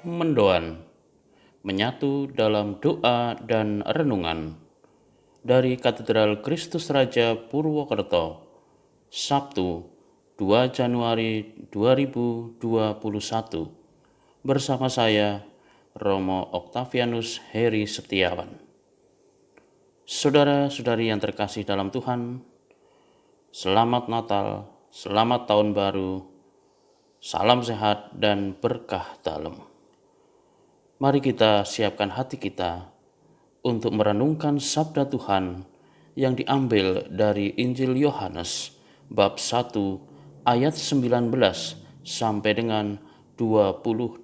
Mendoan, menyatu dalam doa dan renungan dari Katedral Kristus Raja Purwokerto, Sabtu 2 Januari 2021, bersama saya Romo Octavianus Heri Setiawan. Saudara-saudari yang terkasih dalam Tuhan, selamat Natal, selamat Tahun Baru, salam sehat dan berkah dalam. Mari kita siapkan hati kita untuk merenungkan sabda Tuhan yang diambil dari Injil Yohanes bab 1 ayat 19 sampai dengan 28.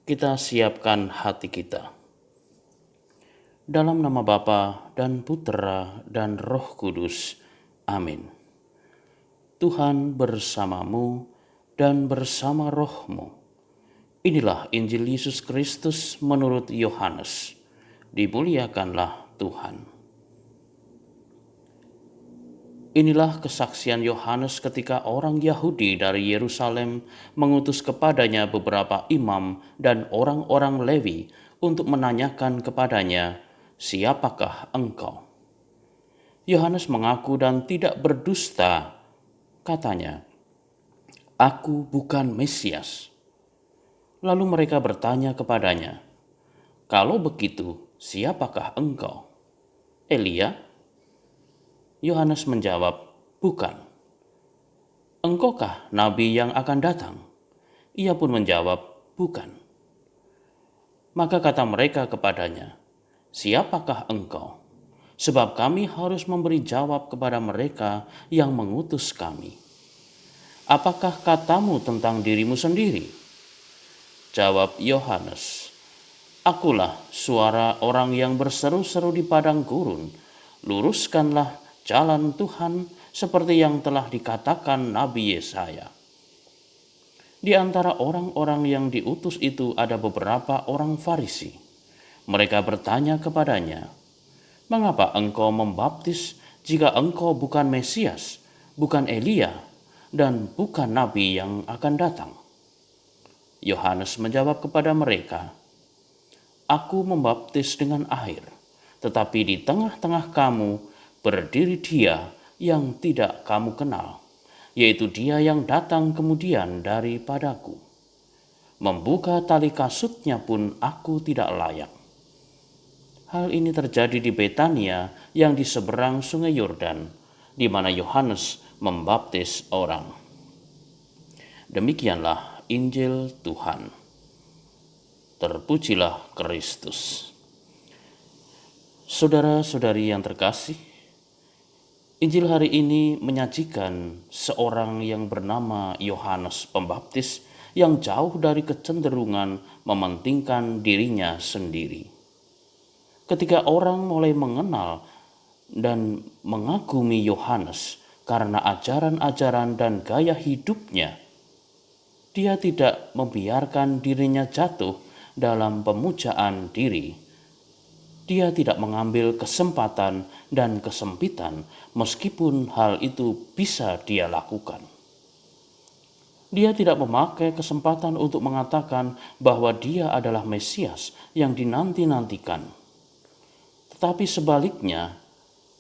Kita siapkan hati kita. Dalam nama Bapa dan Putera dan Roh Kudus. Amin. Tuhan bersamamu dan bersama rohmu. Inilah Injil Yesus Kristus menurut Yohanes. Dimuliakanlah Tuhan. Inilah kesaksian Yohanes ketika orang Yahudi dari Yerusalem mengutus kepadanya beberapa imam dan orang-orang Lewi untuk menanyakan kepadanya, "Siapakah engkau?" Yohanes mengaku dan tidak berdusta. Katanya, "Aku bukan Mesias." Lalu mereka bertanya kepadanya, "Kalau begitu, siapakah engkau? Elia?" Yohanes menjawab, "Bukan." "Engkaukah nabi yang akan datang?" Ia pun menjawab, "Bukan." Maka kata mereka kepadanya, "Siapakah engkau? Sebab kami harus memberi jawab kepada mereka yang mengutus kami. Apakah katamu tentang dirimu sendiri?" Jawab Yohanes, "Akulah suara orang yang berseru-seru di padang gurun, luruskanlah jalan Tuhan seperti yang telah dikatakan Nabi Yesaya." Di antara orang-orang yang diutus itu ada beberapa orang Farisi. Mereka bertanya kepadanya, "Mengapa engkau membaptis jika engkau bukan Mesias, bukan Elia, dan bukan Nabi yang akan datang?" Yohanes menjawab kepada mereka, "Aku membaptis dengan air, tetapi di tengah-tengah kamu berdiri Dia yang tidak kamu kenal, yaitu Dia yang datang kemudian daripadaku. Membuka tali kasutnya pun aku tidak layak." Hal ini terjadi di Betania yang di seberang sungai Yordan, di mana Yohanes membaptis orang. Demikianlah Injil Tuhan. Terpujilah Kristus. Saudara-saudari yang terkasih, Injil hari ini menyajikan seorang yang bernama Yohanes Pembaptis yang jauh dari kecenderungan mementingkan dirinya sendiri. Ketika orang mulai mengenal dan mengagumi Yohanes karena ajaran-ajaran dan gaya hidupnya, dia tidak membiarkan dirinya jatuh dalam pemujaan diri. Dia tidak mengambil kesempatan dan kesempitan meskipun hal itu bisa dia lakukan. Dia tidak memakai kesempatan untuk mengatakan bahwa dia adalah Mesias yang dinanti-nantikan. Tetapi sebaliknya,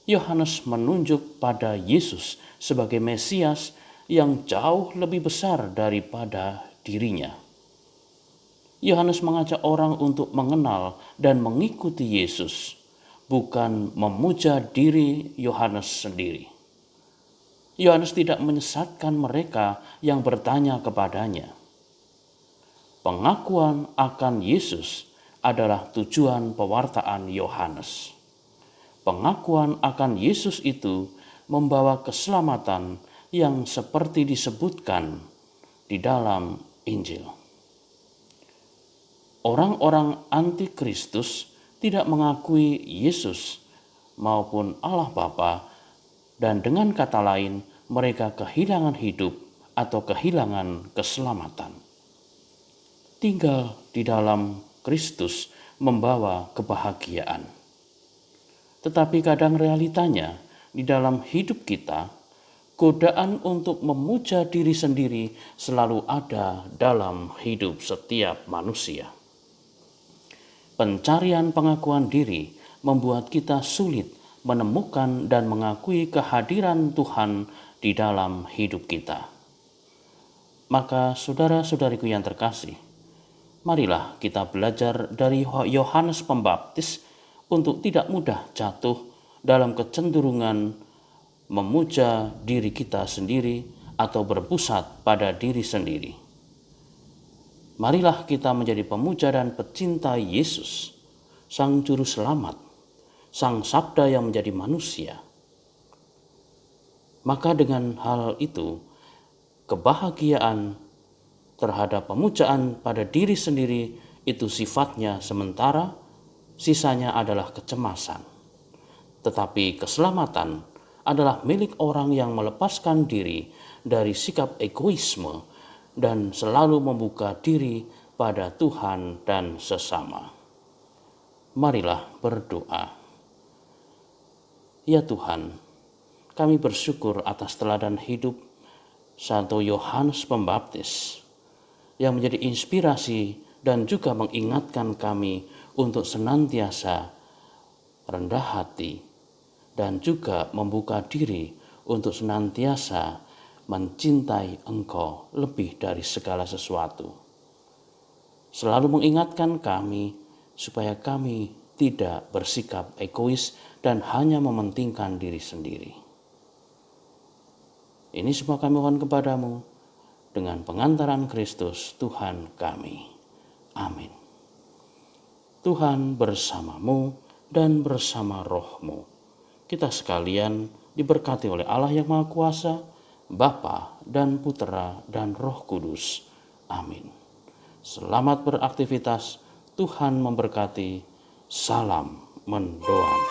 Yohanes menunjuk pada Yesus sebagai Mesias yang jauh lebih besar daripada dirinya. Yohanes mengajak orang untuk mengenal dan mengikuti Yesus, bukan memuja diri Yohanes sendiri. Yohanes tidak menyesatkan mereka yang bertanya kepadanya. Pengakuan akan Yesus adalah tujuan pewartaan Yohanes. Pengakuan akan Yesus itu membawa keselamatan yang seperti disebutkan di dalam Injil. Orang-orang antikristus tidak mengakui Yesus maupun Allah Bapa, dan dengan kata lain mereka kehilangan hidup atau kehilangan keselamatan. Tinggal di dalam Kristus membawa kebahagiaan. Tetapi kadang realitanya di dalam hidup kita, godaan untuk memuja diri sendiri selalu ada dalam hidup setiap manusia. Pencarian pengakuan diri membuat kita sulit menemukan dan mengakui kehadiran Tuhan di dalam hidup kita. Maka saudara-saudariku yang terkasih, marilah kita belajar dari Yohanes Pembaptis untuk tidak mudah jatuh dalam kecenderungan memuja diri kita sendiri atau berpusat pada diri sendiri. Marilah kita menjadi pemuja dan pecinta Yesus, Sang Juru Selamat, Sang Sabda yang menjadi manusia. Maka dengan hal itu, kebahagiaan terhadap pemujaan pada diri sendiri itu sifatnya sementara, sisanya adalah kecemasan. Tetapi keselamatan adalah milik orang yang melepaskan diri dari sikap egoisme dan selalu membuka diri pada Tuhan dan sesama. Marilah berdoa. Ya Tuhan, kami bersyukur atas teladan hidup Santo Yohanes Pembaptis yang menjadi inspirasi dan juga mengingatkan kami untuk senantiasa rendah hati dan juga membuka diri untuk senantiasa mencintai Engkau lebih dari segala sesuatu. Selalu mengingatkan kami supaya kami tidak bersikap egois dan hanya mementingkan diri sendiri. Ini semua kami mohon kepadamu dengan pengantaran Kristus Tuhan kami. Amin. Tuhan bersamamu dan bersama rohmu. Kita sekalian diberkati oleh Allah yang Maha Kuasa, Bapa dan Putera dan Roh Kudus. Amin. Selamat beraktivitas, Tuhan memberkati. Salam mendoan.